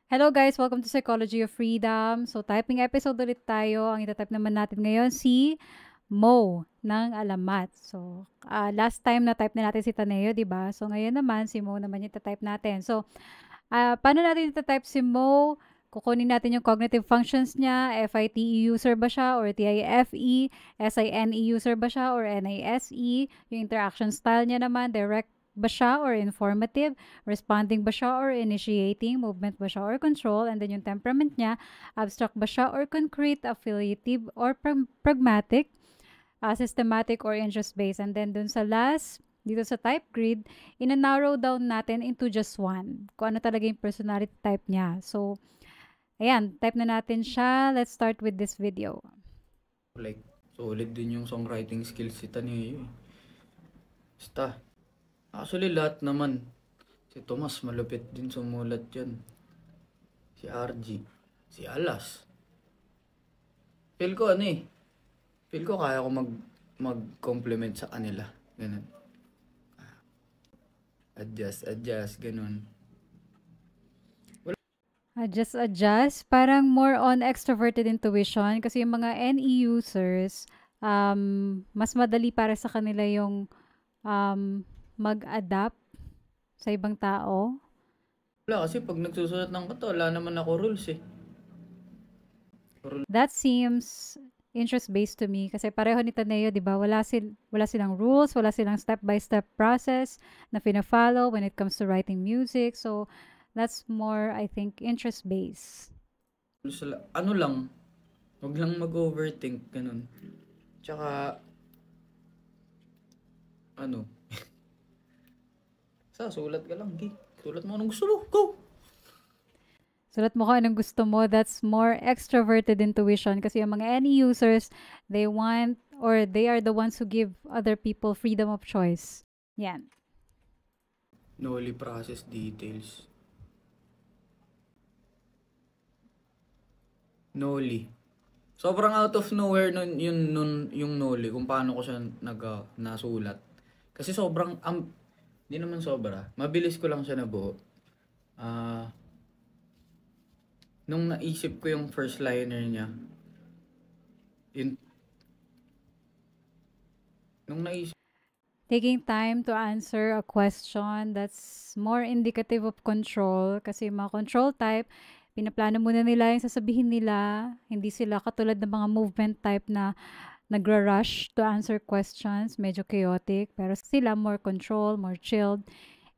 Hello guys! Welcome to Psychology of Freedom. So, typing episode ulit tayo. Ang itatype naman natin ngayon si Mo ng Alamat. So, last time na type na natin si Taneo, di ba? So, ngayon naman si Mo naman yung itatype natin. So, paano natin itatype si Mo? Kukunin natin yung cognitive functions niya. FITE user ba siya or TIFE? SINE user ba siya or NISE? Yung interaction style niya naman, direct ba siya or informative, responding ba siya or initiating, movement ba siya or control, and then yung temperament niya, abstract ba siya or concrete, affiliative or pragmatic, systematic or interest-based. And then dun sa last, dito sa type grid, ina-narrow down natin into just one, kung ano talaga yung personality type niya. So, ayan, type na natin siya. Let's start with this video. Like, solid din yung songwriting skills si Taneo. Basta, actually lahat naman. Si Tomas malupit din sumulat yan. Si RG, si Alas. Feel ko feel ko kaya ko mag-compliment sa kanila. Ganun. Adjust, ganun. Adjust. Parang more on extroverted intuition kasi yung mga NE users, mas madali para sa kanila yung mag-adapt sa ibang tao. Wala kasi pag nagsusulat ng kanta, wala naman ako rules eh. That seems interest-based to me kasi pareho ni Taneo, di ba? Wala silang rules, wala silang step-by-step process na fina-follow when it comes to writing music. So, that's more, I think, interest-based. Ano lang, wag lang mag-overthink, ganun. Tsaka, ano, sulat ka lang, Gi. Sulat mo anong gusto mo, go! Sulat mo kung anong gusto mo. That's more extroverted intuition kasi yung mga NE users, they want or they are the ones who give other people freedom of choice. Yan. Noli process details. Noli. Sobrang out of nowhere yung Noli kung paano ko siya nasulat. Kasi sobrang hindi naman sobra. Mabilis ko lang siya nabuo. Nung naisip ko yung first liner niya, nung naisip Taking time to answer a question, that's more indicative of control kasi mga control type, pinaplano muna nila yung sasabihin nila. Hindi sila katulad ng mga movement type na nagra-rush to answer questions, medyo chaotic, pero sila more control, more chilled.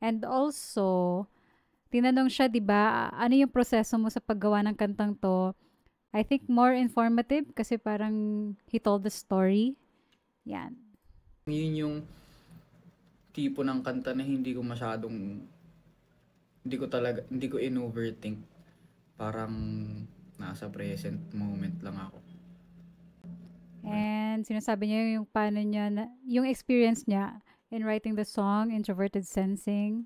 And also, tinanong siya, 'di ba, ano yung proseso mo sa paggawa ng kantang 'to? I think more informative kasi parang he told the story. Yan. yun yung tipo ng kanta na hindi ko in-overthink. Parang nasa present moment lang ako. And sinasabi niya yung paano niya, yung experience niya in writing the song, Introverted Sensing.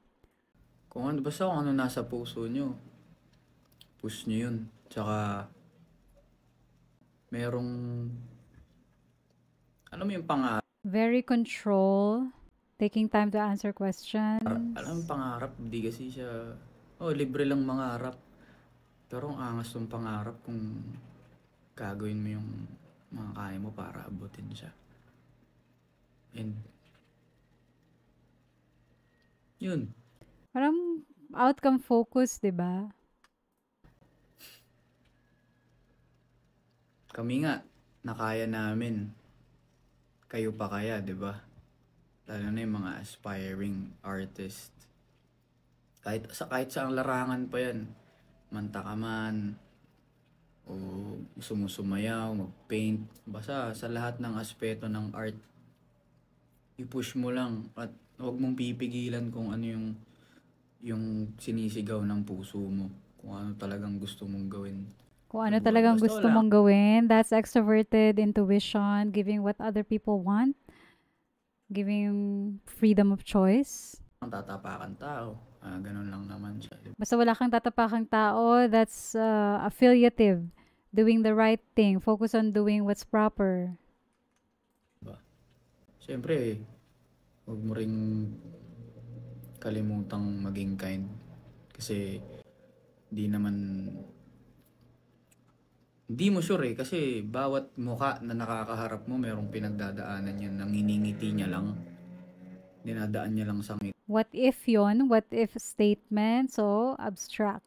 Basta kung ano nasa puso nyo, push nyo yun. Tsaka, merong, alam mo yung pangarap. Very control, taking time to answer questions. Alam mo pangarap, di kasi siya, libre lang mangarap. Pero ang angas ng pangarap kung gagawin mo yung mga kaya mo para abutin siya. And, yun. Parang outcome focus, di ba? Kami nga, nakaya namin. Kayo pa kaya, di ba? Lalo na yung mga aspiring artist. Kahit sa ang larangan pa yan. Manta ka man, o sumusumayaw, mag-paint. Basta sa lahat ng aspeto ng art, i-push mo lang at huwag mong pipigilan kung ano yung sinisigaw ng puso mo. Kung ano talagang gusto mong gawin. Kung ano talagang gusto mong gawin, that's extroverted intuition, giving what other people want, giving freedom of choice. Ang tatapakan tao, ganun lang naman siya. Basta wala kang tatapakang tao, that's affiliative, doing the right thing, focus on doing what's proper. Siyempre, huwag mo ring kalimutang maging kind. Kasi Di naman, hindi mo sure eh, kasi bawat muka na nakakaharap mo, merong pinagdadaanan yan, nanginingiti niya lang, dinadaan niya lang sa What if yon? What if statement? So, abstract.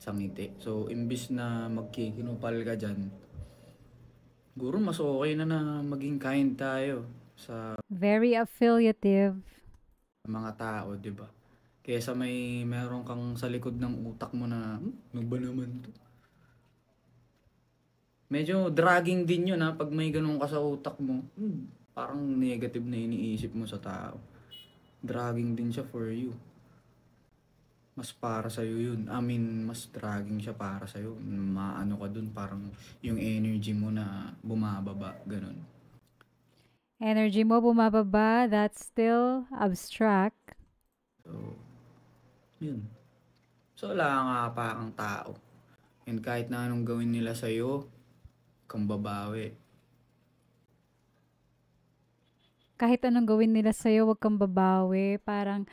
ngiti. So, imbis na magkikinupal ka dyan, siguro mas okay na maging kind tayo sa Very affiliative. mga tao, di ba? Kaysa meron kang sa likod ng utak mo na, ano ba naman to? Medyo dragging din yun ha, pag may ganun ka sa utak mo, parang negative na iniisip mo sa tao. Dragging din siya for you. Mas para sa'yo yun. I mean, mas dragging siya para sa'yo. Maano ka dun, parang yung energy mo na bumababa, ganun. Energy mo bumababa, that's still abstract. So, yun. So, wala nga pa kang tao. And kahit na anong gawin nila sa'yo, kang babawi. Kahit anong gawin nila sa'yo, wag kang babawi. Parang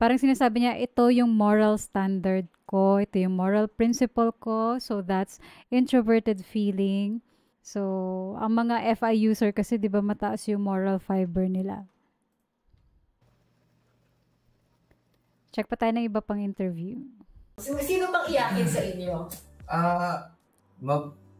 sinasabi niya, ito yung moral standard ko, ito yung moral principle ko, so that's introverted feeling. So, ang mga FI user kasi, di ba, mataas yung moral fiber nila. Check pa tayo ng iba pang interview. Sino bang iyakin sa inyo?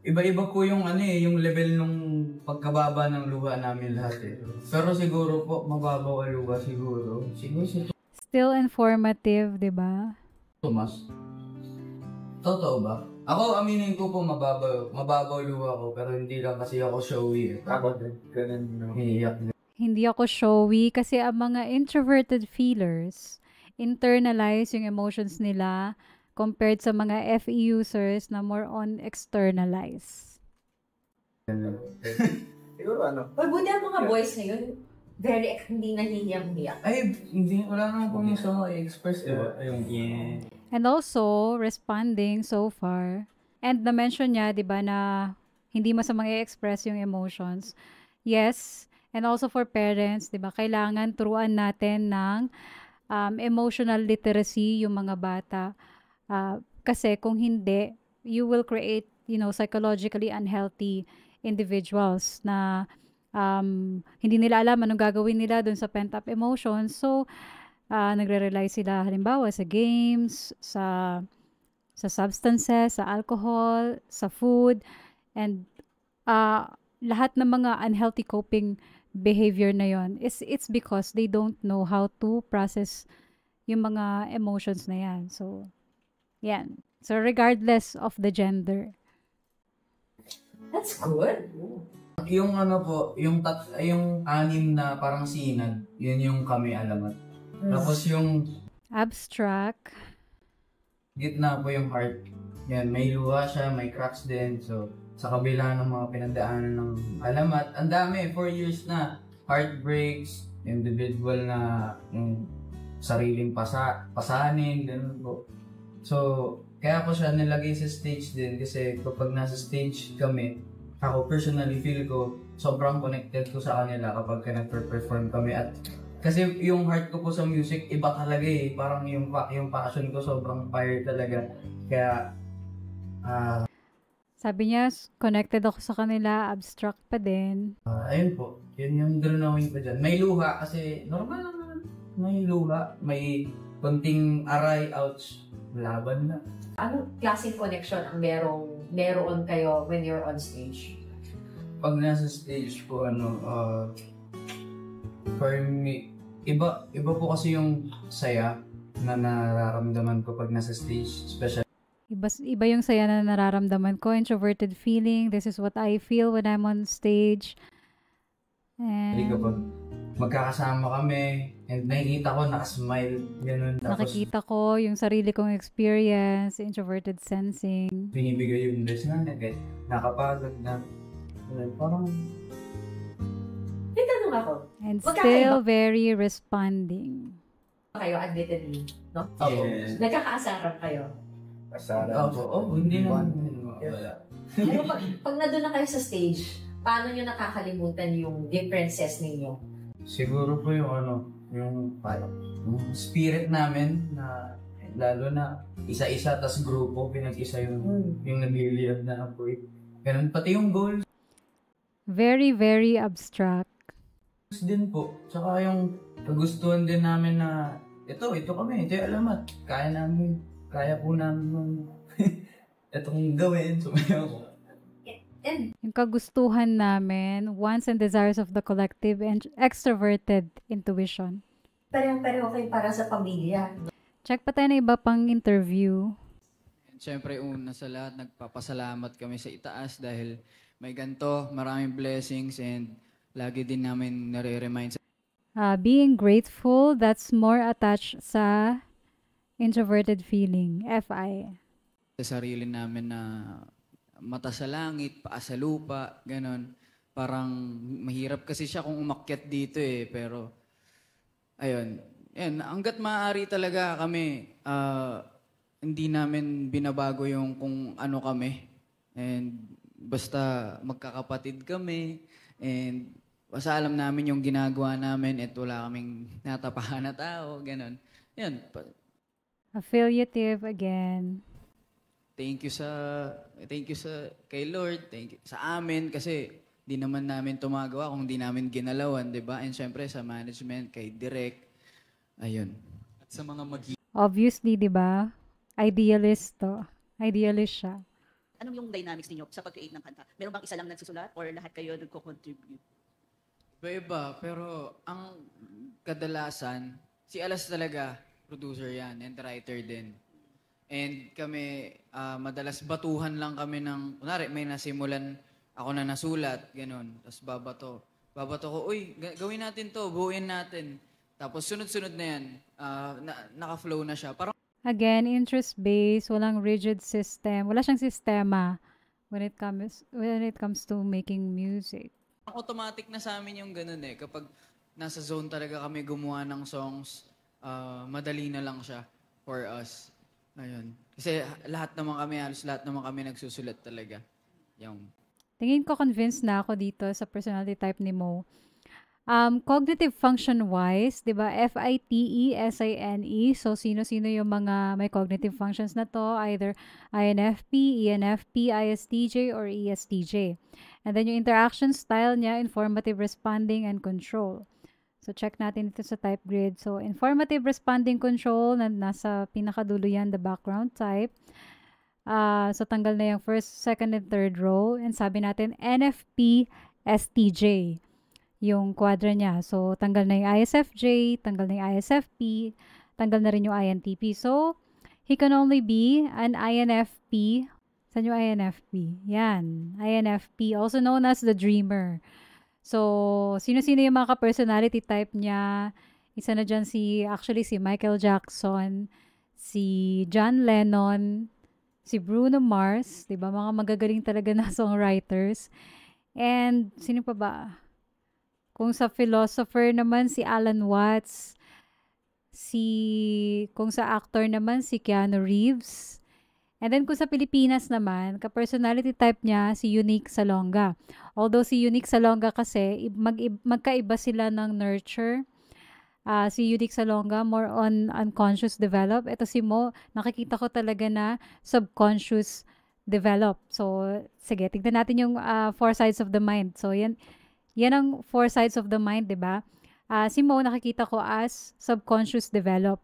Iba-iba po yung yung level nung pagkababa ng luha namin lahat eh. Pero siguro po, mababaw ang luha siguro. Siguro si Still informative, di ba? Thomas. Totoo ba? Ako, aminin ko po, mababaw luha ko, pero hindi lang kasi ako showy eh. Ako din, ganun hihiyak. Hindi ako showy kasi ang mga introverted feelers internalize yung emotions nila compared sa mga FE users na more on externalize. Siguro Mabuti ang mga boys na yun, hindi nahihiyang-hiyak. Ay, hindi, wala naman po yung sa i-express, diba? Yeah. And also, responding so far, and na-mention niya, di ba, na hindi masamang i-express yung emotions. Yes, and also for parents, di ba, kailangan turuan natin ng emotional literacy yung mga bata. Kasi kung hindi, you will create, psychologically unhealthy individuals na hindi nila alam anong gagawin nila dun sa pent-up emotions. So, nagre-rely sila halimbawa sa games, sa substances, sa alcohol, sa food, and lahat ng mga unhealthy coping behavior na yon it's because they don't know how to process yung mga emotions na yan. So, yan. So, regardless of the gender. That's good. Yung po, yung anim na parang sinag, yun yung kami alamat. Tapos yung Abstract. gitna po yung heart. Yan, may luha siya, may cracks din. So, sa kabila ng mga pinagdaanan ng alamat, ang dami, 4 years na. Heartbreaks, individual na yung sariling pasanin, ganun po. So, kaya ko siya nilagay sa stage din kasi kapag nasa stage kami, ako personally feel ko sobrang connected ko sa kanila kapag nagpe-perform kami. At kasi yung heart ko po sa music, iba talaga eh. Parang yung passion ko sobrang fire talaga. Kaya, Sabi niya, connected ako sa kanila, abstract pa din. ayun po. Yun yung drawing ko dyan. May luha kasi normal naman. May luha. May konting aray, ouch. Laban na. Anong klaseng connection ang meron kayo when you're on stage? Pag nasa stage po, for me, iba po kasi yung saya na nararamdaman ko pag nasa stage, especially Iba yung saya na nararamdaman ko, introverted feeling. This is what I feel when I'm on stage. And kapag magkakasama kami and nakikita ko nakasmile, ganun. Tapos nakikita ko yung sarili kong experience, introverted sensing. binibigay yung best na nakapagod na. Parang May tanong ako. And Magkakaiba. still very responding. Kayo admittedly, no? Yes. Nagkakaasaran kayo. hindi naman. Wala. Pero pag nandun na kayo sa stage, paano nyo nakakalimutan yung differences ninyo? Siguro po yung yung spirit namin na lalo na isa-isa tas grupo, pinag-isa yung nag-live na apoy. Ganun, pati yung goals Very, very abstract. din po. Tsaka yung kagustuhan din namin na ito kami, ito yung alamat. Kaya po namin itong gawin. Sumayaw ko. And Yung kagustuhan namin, wants and desires of the collective and extroverted intuition. parehong-pareho kayo para sa pamilya. Check pa tayo na iba pang interview. Siyempre, una sa lahat, nagpapasalamat kami sa itaas dahil may ganito, maraming blessings, and lagi din namin nare-remind Being grateful, that's more attached sa introverted feeling, FI. sa sarili namin na mata sa langit, paa sa lupa, ganon. Parang mahirap kasi siya kung umakyat dito eh, pero ayun. Yan, hanggat maaari talaga kami, hindi namin binabago yung kung ano kami. And basta magkakapatid kami, and basta alam namin yung ginagawa namin at wala kaming natapahan na tao, ganon. Yan, Affiliative again. thank you sa kay Lord, thank you sa amin kasi di naman namin tumagawa kung di namin ginalawan, 'di ba? And syempre sa management, kay Direk. Ayun. At sa mga Obviously, di ba? Idealist to. Idealist siya. Anong yung dynamics ninyo sa pag-create ng kanta? Meron bang isa lang nagsusulat or lahat kayo nagko-contribute? iba, pero ang kadalasan si Alas talaga, producer 'yan and writer din. And kami, madalas batuhan lang kami ng, kunwari, may nasimulan, ako na nasulat, ganun. Tapos babato ko, uy, gawin natin to, buuin natin. Tapos sunod-sunod na yan, naka-flow na siya. Parang Again, interest-based, walang rigid system. Wala siyang sistema when it comes to making music. automatic na sa amin yung ganun eh. Kapag nasa zone talaga kami gumawa ng songs, madali na lang siya for us. Ayun. Kasi halos lahat naman kami nagsusulat talaga. Yung Tingin ko convinced na ako dito sa personality type ni Mo. Cognitive function-wise, di ba, FITE, SINE. So, sino-sino yung mga may cognitive functions na to? Either INFP, ENFP, ISTJ, or ESTJ. And then yung interaction style niya, informative responding and control. So, check natin ito sa type grid. So, informative responding control, nasa pinakadulo yan, the background type. So, tanggal na yung first, second, and third row. And sabi natin, NFP, STJ. Yung quadra niya. So, tanggal na yung ISFJ, tanggal na yung ISFP, tanggal na rin yung INTP. So, he can only be an INFP. Saan yung INFP? Yan. INFP, also known as the dreamer. So, sino-sino yung mga personality type niya? Isa na dyan si Michael Jackson, si John Lennon, si Bruno Mars, di ba? Mga magagaling talaga na songwriters. And, sino pa ba? Kung sa philosopher naman, si Alan Watts. Kung sa actor naman, si Keanu Reeves. And then kung sa Pilipinas naman, ka-personality type niya, si Unique Salonga. Although si Unique Salonga kasi, magkaiba sila ng nurture. Si Unique Salonga, more on unconscious develop. Ito si Mo, nakikita ko talaga na subconscious develop. So, sige, tignan natin yung 4 sides of the mind. So, yan ang 4 sides of the mind, di ba? Si Mo, nakikita ko as subconscious develop.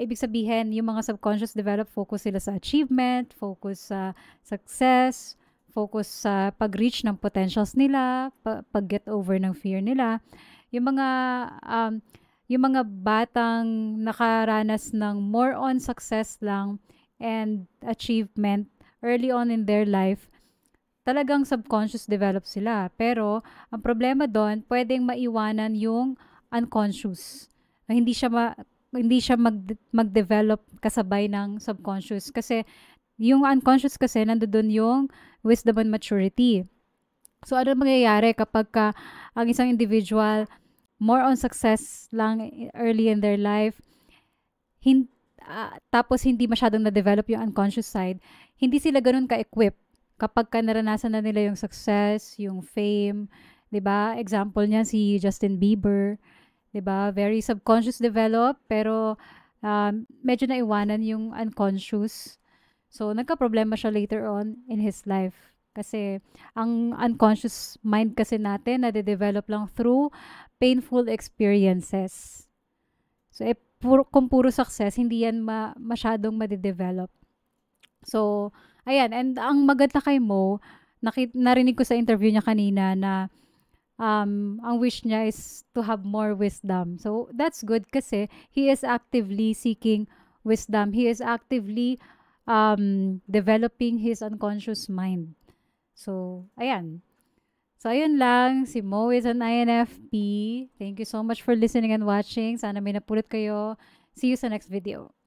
Ibig sabihin, yung mga subconscious develop, focus sila sa achievement, focus sa success, focus sa pag-reach ng potentials nila, pag-get over ng fear nila. Yung mga batang nakaranas ng more on success lang and achievement early on in their life, talagang subconscious develop sila. Pero, ang problema doon, pwedeng maiwanan yung unconscious. Hindi siya mag-develop kasabay ng subconscious. Kasi, yung unconscious kasi, nandoon yung wisdom and maturity. So, ano mangyayari kapag ang isang individual, more on success lang early in their life, tapos hindi masyadong na-develop yung unconscious side, hindi sila ganun ka-equip kapag naranasan na nila yung success, yung fame, 'di ba? Example niyan si Justin Bieber, 'di ba? Very subconscious develop pero medyo naiwanan yung unconscious. So, nagka-problema siya later on in his life. Kasi, ang unconscious mind kasi natin, nade-develop lang through painful experiences. So, kung puro success, hindi yan masyadong made-develop. So, ayan. And ang maganda kay Mo, narinig ko sa interview niya kanina na ang wish niya is to have more wisdom. So, that's good kasi he is actively seeking wisdom. He is actively developing his unconscious mind. So, ayan. So, ayun lang. Si Mo is an INFP. Thank you so much for listening and watching. Sana may napulot kayo. See you sa next video.